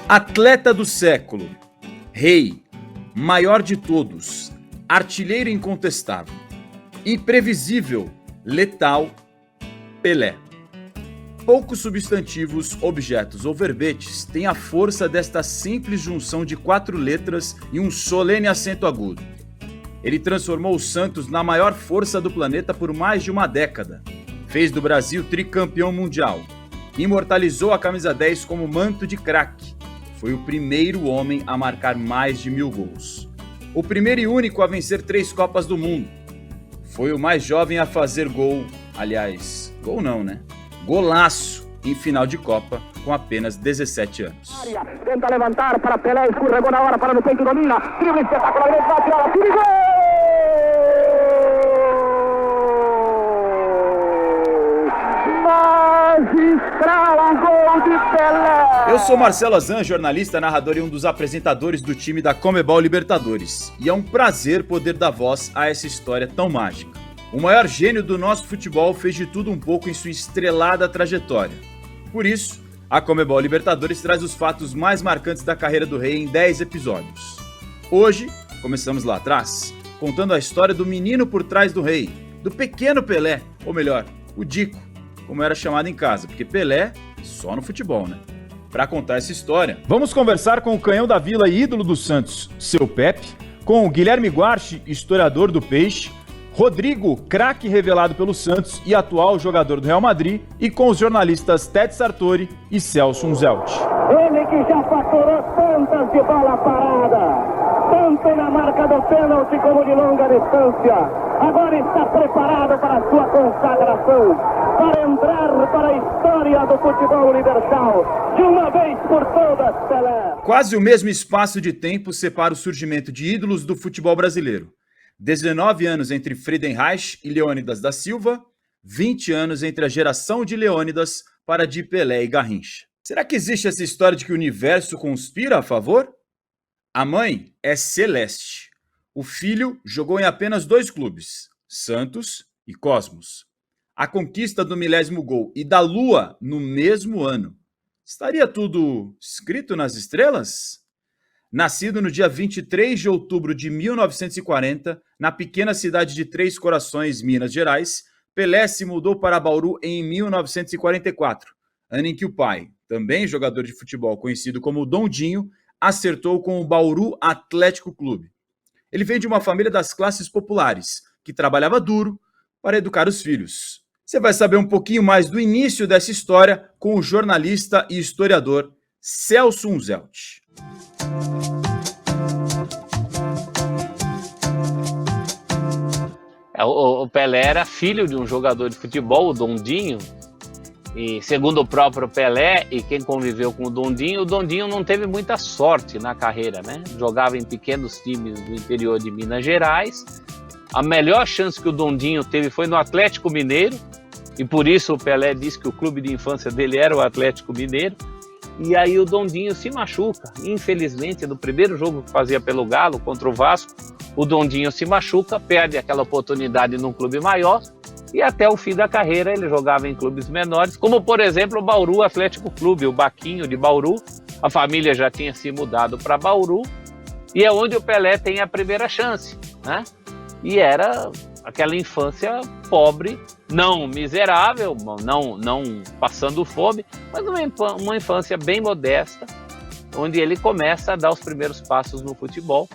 Atleta do século, rei, maior de todos, artilheiro incontestável, imprevisível, letal, Pelé. Poucos substantivos, objetos ou verbetes têm a força desta simples junção de 4 letras e um solene acento agudo. Ele transformou o Santos na maior força do planeta por mais de uma década. Fez do Brasil tricampeão mundial. Imortalizou a camisa 10 como manto de craque. Foi o primeiro homem a marcar mais de 1000 gols. O primeiro e único a vencer 3 Copas do Mundo. Foi o mais jovem a fazer gol, aliás, gol não, né? Golaço em final de Copa com apenas 17 anos. Tenta levantar para Pelé, escorregou na hora, para no peito, domina, drible espetacular, bate a tira, gol! Magistral gol de Pelé! Eu sou Marcelo Azan, jornalista, narrador e um dos apresentadores do time da Conmebol Libertadores. E é um prazer poder dar voz a essa história tão mágica. O maior gênio do nosso futebol fez de tudo um pouco em sua estrelada trajetória. Por isso, a Conmebol Libertadores traz os fatos mais marcantes da carreira do rei em 10 episódios. Hoje, começamos lá atrás, contando a história do menino por trás do rei, do pequeno Pelé, ou melhor, o Dico, como era chamado em casa, porque Pelé só no futebol, né? Para contar essa história, vamos conversar com o canhão da Vila e ídolo do Santos, seu Pepe, com o Guilherme Guarchi, historiador do Peixe, Rodrigo, craque revelado pelo Santos e atual jogador do Real Madrid, e com os jornalistas Ted Sartori e Celso Unzelt. Ele que já faturou tantas de bola parada, tanto na marca do pênalti como de longa distância, agora está preparado para a sua consagração, para entrar para a história do futebol universal, de uma vez por todas, Pelé. Quase o mesmo espaço de tempo separa o surgimento de ídolos do futebol brasileiro. 19 anos entre Friedenreich e Leônidas da Silva, 20 anos entre a geração de Leônidas para de Pelé e Garrincha. Será que existe essa história de que o universo conspira a favor? A mãe é Celeste. O filho jogou em apenas 2 clubes, Santos e Cosmos. A conquista do 1000º gol e da Lua no mesmo ano. Estaria tudo escrito nas estrelas? Nascido no dia 23 de outubro de 1940, na pequena cidade de Três Corações, Minas Gerais, Pelé se mudou para Bauru em 1944, ano em que o pai, também jogador de futebol conhecido como Dondinho, acertou com o Bauru Atlético Clube. Ele vem de uma família das classes populares, que trabalhava duro para educar os filhos. Você vai saber um pouquinho mais do início dessa história com o jornalista e historiador Celso Unzelt. O Pelé era filho de um jogador de futebol, o Dondinho, e segundo o próprio Pelé e quem conviveu com o Dondinho não teve muita sorte na carreira, né? Jogava em pequenos times do interior de Minas Gerais. A melhor chance que o Dondinho teve foi no Atlético Mineiro, e por isso o Pelé disse que o clube de infância dele era o Atlético Mineiro. E aí o Dondinho se machuca, infelizmente, no primeiro jogo que fazia pelo Galo contra o Vasco, o Dondinho se machuca, perde aquela oportunidade num clube maior, e até o fim da carreira ele jogava em clubes menores, como por exemplo o Bauru Atlético Clube, o Baquinho de Bauru. A família já tinha se mudado para Bauru, e é onde o Pelé tem a primeira chance, né? E era aquela infância pobre, não miserável, não passando fome, mas uma infância bem modesta, onde ele começa a dar os primeiros passos no futebol.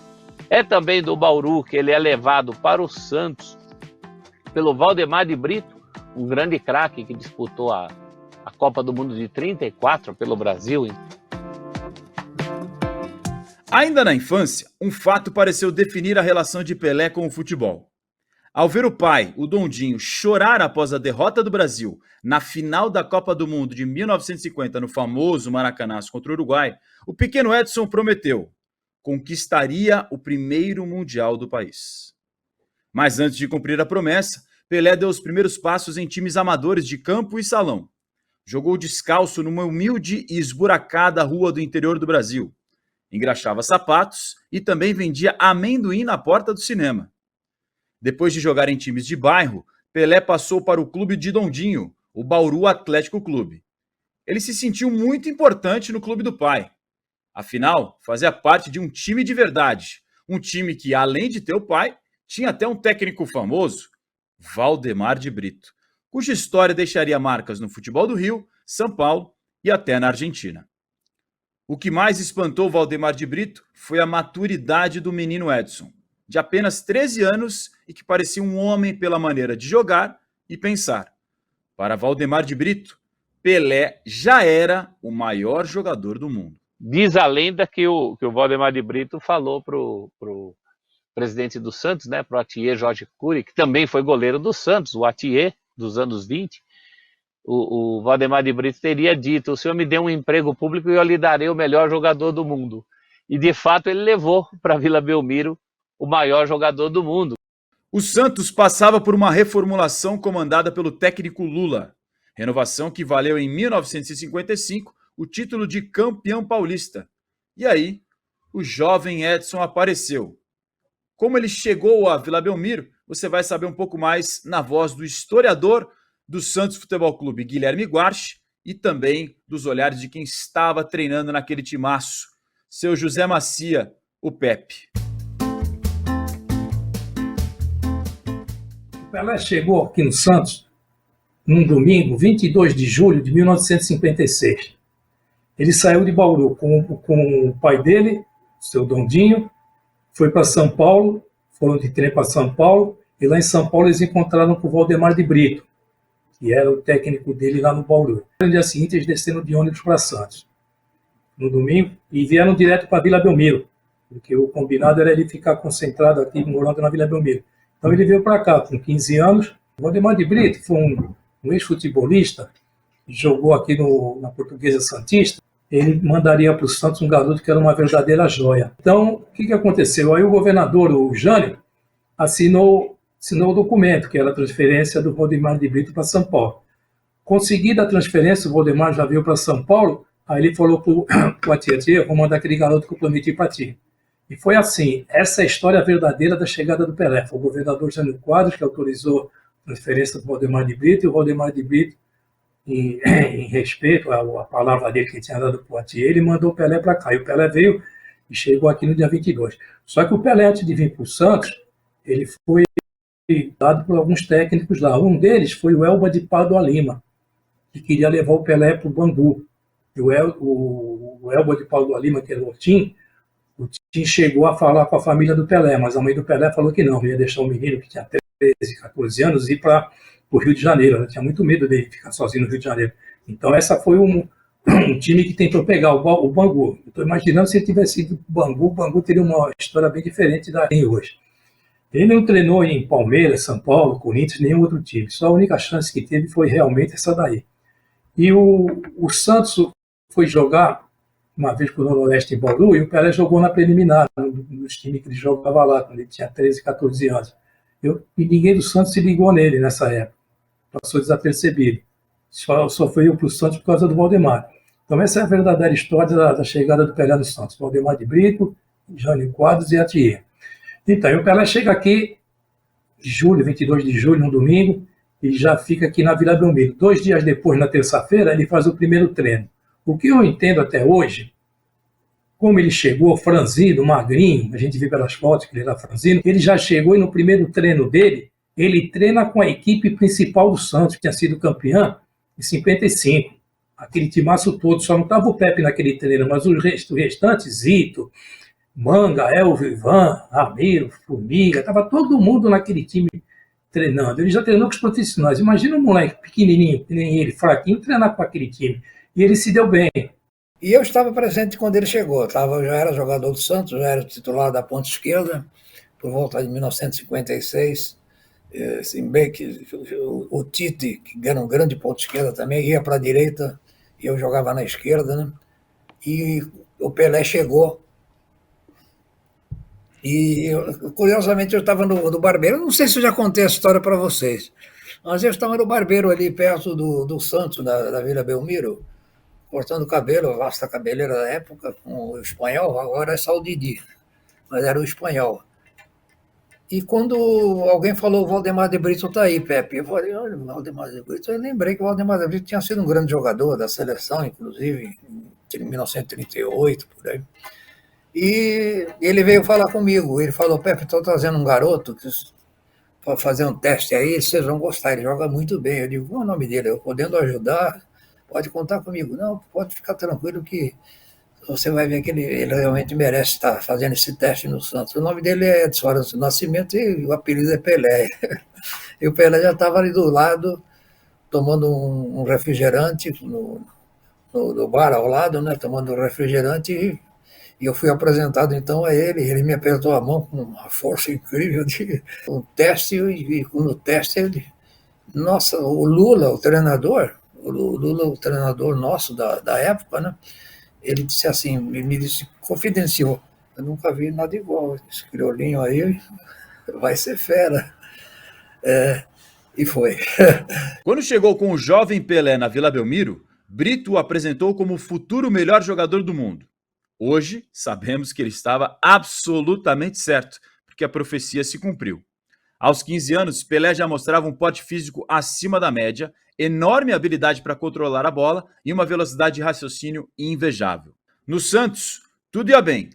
É também do Bauru que ele é levado para o Santos pelo Valdemar de Brito, um grande craque que disputou a Copa do Mundo de 34 pelo Brasil. Ainda na infância, um fato pareceu definir a relação de Pelé com o futebol. Ao ver o pai, o Dondinho, chorar após a derrota do Brasil na final da Copa do Mundo de 1950 no famoso Maracanaço contra o Uruguai, o pequeno Edson prometeu: conquistaria o primeiro Mundial do país. Mas antes de cumprir a promessa, Pelé deu os primeiros passos em times amadores de campo e salão. Jogou descalço numa humilde e esburacada rua do interior do Brasil. Engraxava sapatos e também vendia amendoim na porta do cinema. Depois de jogar em times de bairro, Pelé passou para o clube de Dondinho, o Bauru Atlético Clube. Ele se sentiu muito importante no clube do pai. Afinal, fazia parte de um time de verdade. Um time que, além de ter o pai, tinha até um técnico famoso, Valdemar de Brito, cuja história deixaria marcas no futebol do Rio, São Paulo e até na Argentina. O que mais espantou Valdemar de Brito foi a maturidade do menino Edson, de apenas 13 anos e que parecia um homem pela maneira de jogar e pensar. Para Valdemar de Brito, Pelé já era o maior jogador do mundo. Diz a lenda que o Valdemar de Brito falou pro presidente do Santos, né, pro Atier Jorge Cury, que também foi goleiro do Santos, o Atier dos anos 20, o Valdemar de Brito teria dito: o senhor me deu um emprego público e eu lhe darei o melhor jogador do mundo. E de fato ele levou para Vila Belmiro o maior jogador do mundo. O Santos passava por uma reformulação comandada pelo técnico Lula, renovação que valeu em 1955 o título de campeão paulista. E aí, o jovem Edson apareceu. Como ele chegou a Vila Belmiro, você vai saber um pouco mais na voz do historiador do Santos Futebol Clube, Guilherme Guarchi, e também dos olhares de quem estava treinando naquele timaço, seu José Macia, o Pepe. O Pelé chegou aqui no Santos num domingo, 22 de julho de 1956. Ele saiu de Bauru com o pai dele, seu Dondinho, foi para São Paulo, foram de trem para São Paulo, e lá em São Paulo eles encontraram com o Valdemar de Brito, que era o técnico dele lá no Bauru. No dia seguinte eles desceram de ônibus para Santos, no domingo, e vieram direto para Vila Belmiro, porque o combinado era ele ficar concentrado aqui, morando na Vila Belmiro. Então ele veio para cá com 15 anos. O Valdemar de Brito foi um ex-futebolista, jogou aqui na Portuguesa Santista. Ele mandaria para o Santos um garoto que era uma verdadeira joia. Então, o que aconteceu? Aí o governador, o Jânio, assinou o documento, que era a transferência do Valdemar de Brito para São Paulo. Conseguida a transferência, o Valdemar já veio para São Paulo, aí ele falou para o Atier: vou mandar aquele garoto que eu prometi para ti. E foi assim, essa é a história verdadeira da chegada do Pelé. Foi o governador Jânio Quadros que autorizou a transferência do Valdemar de Brito, e o Valdemar de Brito, em respeito à palavra dele que tinha dado para o Atier, ele mandou o Pelé para cá. E o Pelé veio e chegou aqui no dia 22. Só que o Pelé, antes de vir para o Santos, ele foi dado por alguns técnicos lá. Um deles foi o Elba de Pádua Lima, que queria levar o Pelé para o Bangu. E o Elba de Pádua Lima, que era o Tim chegou a falar com a família do Pelé, mas a mãe do Pelé falou que não, ia deixar o menino que tinha 13, 14 anos ir para o Rio de Janeiro. Ela tinha muito medo dele ficar sozinho no Rio de Janeiro. Então essa foi um time que tentou pegar o Bangu. Estou imaginando se ele tivesse ido para o Bangu teria uma história bem diferente da de hoje. Ele não treinou em Palmeiras, São Paulo, Corinthians, nenhum outro time. Só a única chance que teve foi realmente essa daí. E o Santos foi jogar uma vez com o Noroeste em Bauru, e o Pelé jogou na preliminar, nos times que ele jogava lá, quando ele tinha 13, 14 anos. E ninguém do Santos se ligou nele nessa época. Passou desapercebido. Só foi eu para o Santos por causa do Valdemar. Então essa é a verdadeira história da chegada do Pelé no Santos. Valdemar de Brito, Jânio Quadros e Atier. Então, e o Pelé chega aqui, 22 de julho, um domingo, e já fica aqui na Vila Belmiro. 2 dias depois, na terça-feira, ele faz o primeiro treino. O que eu entendo até hoje, como ele chegou franzino, magrinho, a gente vê pelas fotos que ele era franzino, ele já chegou e no primeiro treino dele, ele treina com a equipe principal do Santos, que tinha sido campeã em 55. Aquele timaço todo, só não estava o Pepe naquele treino, mas os restantes, Zito, Manga, Elvio, Ivan, Ramiro, Formiga, estava todo mundo naquele time treinando. Ele já treinou com os profissionais. Imagina um moleque pequenininho, que nem ele, fraquinho, treinar com aquele time. E ele se deu bem. E eu estava presente quando ele chegou. Eu já era jogador do Santos, já era titular da ponta esquerda, por volta de 1956. Assim, bem que o Tite, que era um grande ponta esquerda também, ia para a direita e eu jogava na esquerda, né? E o Pelé chegou. E, curiosamente, eu estava no barbeiro. Não sei se eu já contei a história para vocês, mas eu estava no barbeiro ali perto do Santos, da Vila Belmiro, cortando o cabelo, vasta cabeleira da época, com o espanhol. Agora é só o Didi, mas era o espanhol. E quando alguém falou: o Valdemar de Brito está aí, Pepe, eu falei: olha, o Valdemar de Brito. Eu lembrei que o Valdemar de Brito tinha sido um grande jogador da seleção, inclusive, em 1938, por aí. E ele veio falar comigo. Ele falou: Pepe, estou trazendo um garoto para fazer um teste aí, vocês vão gostar, ele joga muito bem. Eu digo: qual é o nome dele? Eu podendo ajudar, pode contar comigo. Não, pode ficar tranquilo que você vai ver que ele realmente merece estar fazendo esse teste no Santos. O nome dele é Edson Arantes do Nascimento e o apelido é Pelé. E o Pelé já estava ali do lado, tomando um refrigerante no bar ao lado, né, tomando um refrigerante, e eu fui apresentado então a ele me apertou a mão com uma força incrível de um teste, e no teste ele, nossa, o Lula, o treinador nosso da época, né, ele disse assim, me disse, confidenciou, eu nunca vi nada igual, esse criolinho aí vai ser fera. E foi. Quando chegou com o jovem Pelé na Vila Belmiro, Brito o apresentou como o futuro melhor jogador do mundo. Hoje, sabemos que ele estava absolutamente certo, porque a profecia se cumpriu. Aos 15 anos, Pelé já mostrava um porte físico acima da média, enorme habilidade para controlar a bola e uma velocidade de raciocínio invejável. No Santos, tudo ia bem.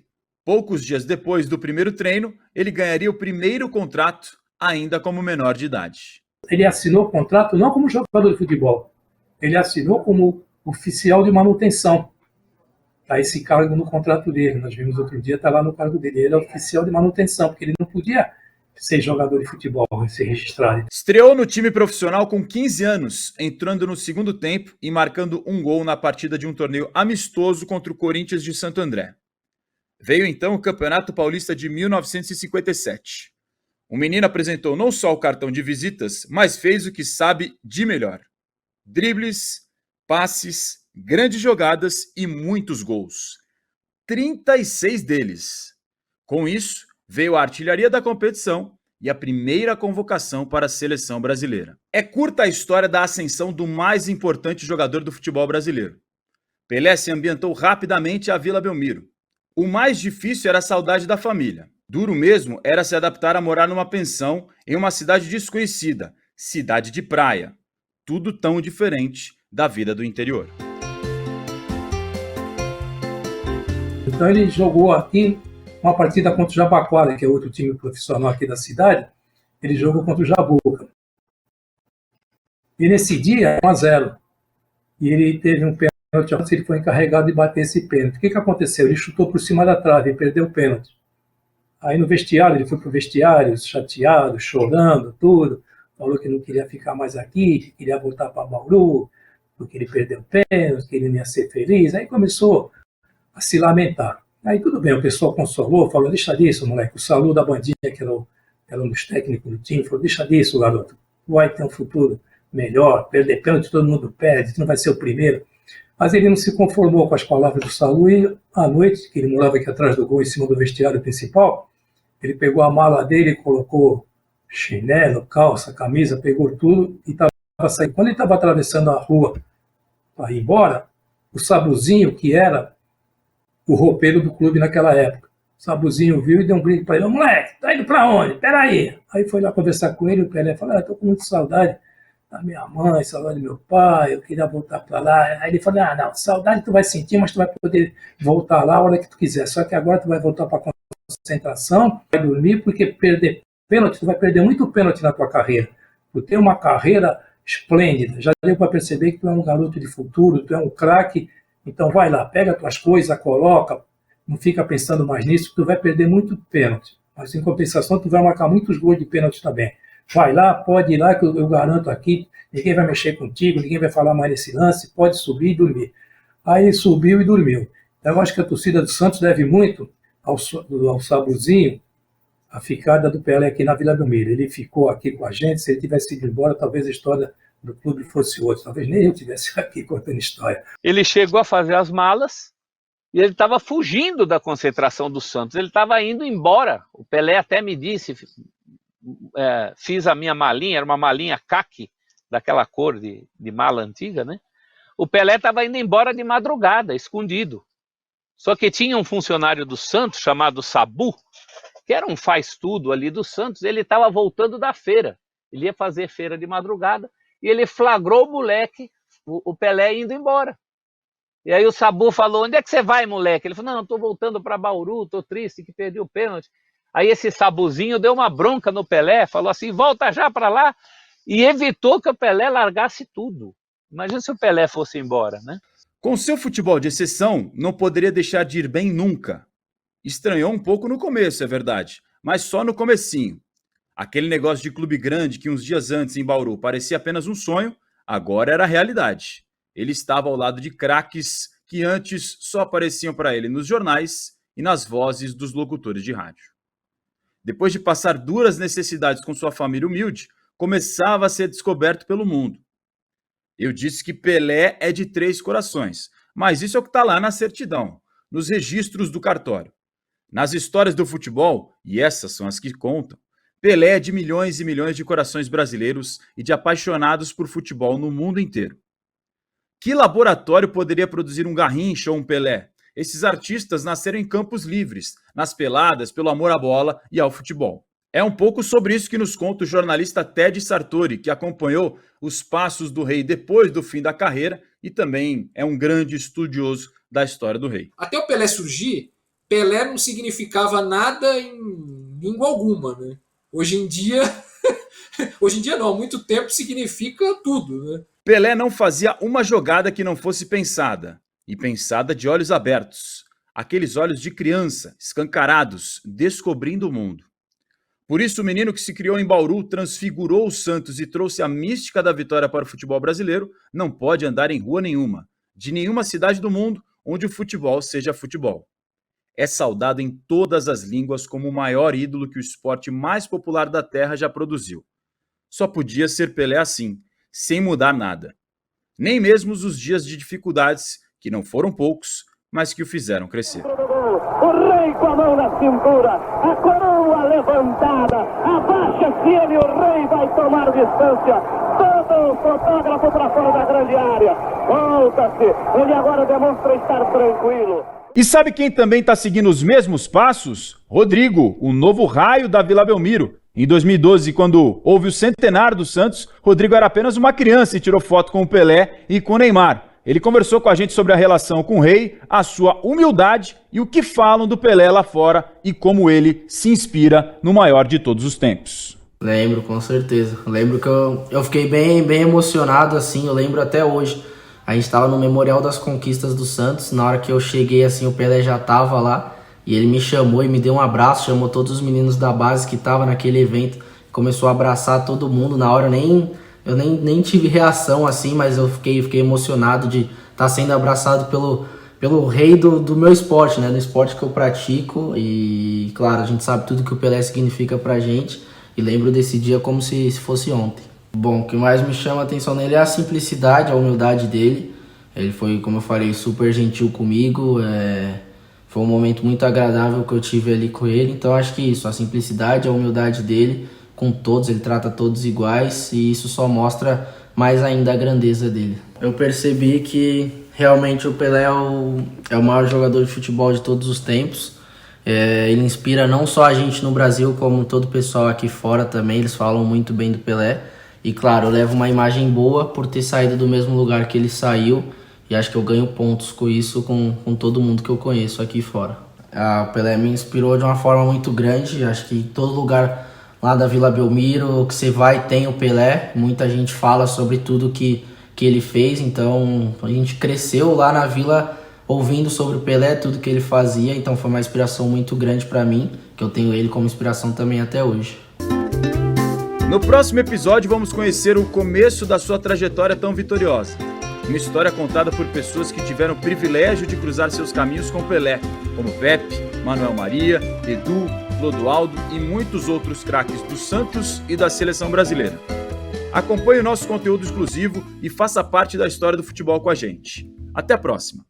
Poucos dias depois do primeiro treino, ele ganharia o primeiro contrato, ainda como menor de idade. Ele assinou o contrato não como jogador de futebol, ele assinou como oficial de manutenção. Está esse cargo no contrato dele. Nós vimos outro dia, está lá no cargo dele. Ele é oficial de manutenção, porque ele não podia ser jogador de futebol, ser registrado. Estreou no time profissional com 15 anos, entrando no segundo tempo e marcando um gol na partida de um torneio amistoso contra o Corinthians de Santo André. Veio então o Campeonato Paulista de 1957. O menino apresentou não só o cartão de visitas, mas fez o que sabe de melhor: dribles, passes, grandes jogadas e muitos gols. 36 deles. Com isso, veio a artilharia da competição e a primeira convocação para a seleção brasileira. É curta a história da ascensão do mais importante jogador do futebol brasileiro. Pelé se ambientou rapidamente à Vila Belmiro. O mais difícil era a saudade da família. Duro mesmo era se adaptar a morar numa pensão em uma cidade desconhecida, cidade de praia. Tudo tão diferente da vida do interior. Então ele jogou aqui uma partida contra o Jabaquara, que é outro time profissional aqui da cidade. Ele jogou contra o Jabuca. E nesse dia, 1-0. E ele teve um pênalti, ele foi encarregado de bater esse pênalti. O que aconteceu? Ele chutou por cima da trave e perdeu o pênalti. Aí no vestiário, ele foi pro vestiário, chateado, chorando, tudo. Falou que não queria ficar mais aqui, que queria voltar para Bauru, porque ele perdeu o pênalti, que ele não ia ser feliz. Aí começou a se lamentar. Aí tudo bem, o pessoal consolou, falou: deixa disso, moleque. O Salu da Bandinha, que era um dos técnicos do time, falou: deixa disso, garoto. Vai ter um futuro melhor, perder pênalti, todo mundo perde, tu não vai ser o primeiro. Mas ele não se conformou com as palavras do Salu e, à noite, que ele morava aqui atrás do gol, em cima do vestiário principal, ele pegou a mala dele, colocou chinelo, calça, camisa, pegou tudo e estava saindo. Quando ele estava atravessando a rua para ir embora, o Sabuzinho, que era o roupeiro do clube naquela época, o Sabuzinho viu e deu um grito para ele: moleque, tá indo para onde? Peraí. Aí foi lá conversar com ele, o Pelé falou: estou com muita saudade da minha mãe, saudade do meu pai, eu queria voltar para lá. Aí ele falou: não, saudade tu vai sentir, mas tu vai poder voltar lá a hora que tu quiser, só que agora tu vai voltar para a concentração, vai dormir, porque perder pênalti, tu vai perder muito pênalti na tua carreira. Tu tem uma carreira esplêndida, já deu para perceber que tu é um garoto de futuro, tu é um craque, então vai lá, pega tuas coisas, coloca, não fica pensando mais nisso, tu vai perder muito pênalti, mas em compensação tu vai marcar muitos gols de pênalti também. Vai lá, pode ir lá, que eu garanto aqui, ninguém vai mexer contigo, ninguém vai falar mais nesse lance, pode subir e dormir. Aí ele subiu e dormiu. Então eu acho que a torcida do Santos deve muito ao Sabuzinho a ficada do Pelé aqui na Vila Belmiro. Ele ficou aqui com a gente, se ele tivesse ido embora, talvez a história do clube fosse outra, talvez nem eu estivesse aqui contando história. Ele chegou a fazer as malas e ele estava fugindo da concentração do Santos, ele estava indo embora. O Pelé até me disse, fiz a minha malinha, era uma malinha caqui, daquela cor de mala antiga, né? O Pelé estava indo embora de madrugada, escondido. Só que tinha um funcionário do Santos chamado Sabu, que era um faz-tudo ali do Santos, ele estava voltando da feira. Ele ia fazer feira de madrugada e ele flagrou o moleque, o Pelé, indo embora. E aí o Sabu falou, onde é que você vai, moleque? Ele falou, não, tô voltando para Bauru, tô triste que perdi o pênalti. Aí esse Sabuzinho deu uma bronca no Pelé, falou assim, volta já para lá, e evitou que o Pelé largasse tudo. Imagina se o Pelé fosse embora, né? Com seu futebol de exceção, não poderia deixar de ir bem nunca. Estranhou um pouco no começo, é verdade, mas só no comecinho. Aquele negócio de clube grande que uns dias antes em Bauru parecia apenas um sonho, agora era realidade. Ele estava ao lado de craques que antes só apareciam para ele nos jornais e nas vozes dos locutores de rádio. Depois de passar duras necessidades com sua família humilde, começava a ser descoberto pelo mundo. Eu disse que Pelé é de 3 corações, mas isso é o que está lá na certidão, nos registros do cartório. Nas histórias do futebol, e essas são as que contam, Pelé é de milhões e milhões de corações brasileiros e de apaixonados por futebol no mundo inteiro. Que laboratório poderia produzir um Garrincha ou um Pelé? Esses artistas nasceram em campos livres, nas peladas, pelo amor à bola e ao futebol. É um pouco sobre isso que nos conta o jornalista Ted Sartori, que acompanhou os passos do rei depois do fim da carreira e também é um grande estudioso da história do rei. Até o Pelé surgir, Pelé não significava nada em língua alguma, né? Hoje em dia não, há muito tempo significa tudo, né? Pelé não fazia uma jogada que não fosse pensada, e pensada de olhos abertos, aqueles olhos de criança, escancarados, descobrindo o mundo. Por isso, o menino que se criou em Bauru, transfigurou o Santos e trouxe a mística da vitória para o futebol brasileiro, não pode andar em rua nenhuma, de nenhuma cidade do mundo onde o futebol seja futebol. É saudado em todas as línguas como o maior ídolo que o esporte mais popular da Terra já produziu. Só podia ser Pelé assim, sem mudar nada. Nem mesmo os dias de dificuldades, que não foram poucos, mas que o fizeram crescer. O rei com a mão na cintura, a coroa levantada, abaixa-se ele, o rei vai tomar distância, todo o fotógrafo para fora da grande área, volta-se, ele agora demonstra estar tranquilo. E sabe quem também está seguindo os mesmos passos? Rodrigo, o novo raio da Vila Belmiro. Em 2012, quando houve o centenário do Santos, Rodrigo era apenas uma criança e tirou foto com o Pelé e com o Neymar. Ele conversou com a gente sobre a relação com o rei, a sua humildade e o que falam do Pelé lá fora e como ele se inspira no maior de todos os tempos. Lembro, com certeza. Lembro que eu fiquei bem emocionado, assim, eu lembro até hoje. A gente estava no Memorial das Conquistas do Santos, na hora que eu cheguei, assim, o Pelé já estava lá, e ele me chamou e me deu um abraço, chamou todos os meninos da base que estavam naquele evento, começou a abraçar todo mundo. Na hora eu nem tive reação, assim, mas eu fiquei emocionado de estar sendo abraçado pelo rei do meu esporte, né, do esporte que eu pratico. E, claro, a gente sabe tudo que o Pelé significa pra gente, e lembro desse dia como se fosse ontem. Bom, o que mais me chama a atenção nele é a simplicidade, a humildade dele. Ele foi, como eu falei, super gentil comigo. Foi um momento muito agradável que eu tive ali com ele. Então acho que isso, a simplicidade, a humildade dele com todos, ele trata todos iguais e isso só mostra mais ainda a grandeza dele. Eu percebi que realmente o Pelé é o maior jogador de futebol de todos os tempos. Ele inspira não só a gente no Brasil, como todo o pessoal aqui fora também. Eles falam muito bem do Pelé. E claro, eu levo uma imagem boa por ter saído do mesmo lugar que ele saiu. E acho que eu ganho pontos com isso, com todo mundo que eu conheço aqui fora. O Pelé me inspirou de uma forma muito grande. Acho que em todo lugar lá da Vila Belmiro que você vai tem o Pelé. Muita gente fala sobre tudo que ele fez. Então a gente cresceu lá na Vila ouvindo sobre o Pelé, tudo que ele fazia. Então foi uma inspiração muito grande para mim, que eu tenho ele como inspiração também até hoje. No próximo episódio vamos conhecer o começo da sua trajetória tão vitoriosa. Uma história contada por pessoas que tiveram o privilégio de cruzar seus caminhos com Pelé, como Pepe, Manuel Maria, Edu, Clodoaldo e muitos outros craques do Santos e da seleção brasileira. Acompanhe o nosso conteúdo exclusivo e faça parte da história do futebol com a gente. Até a próxima!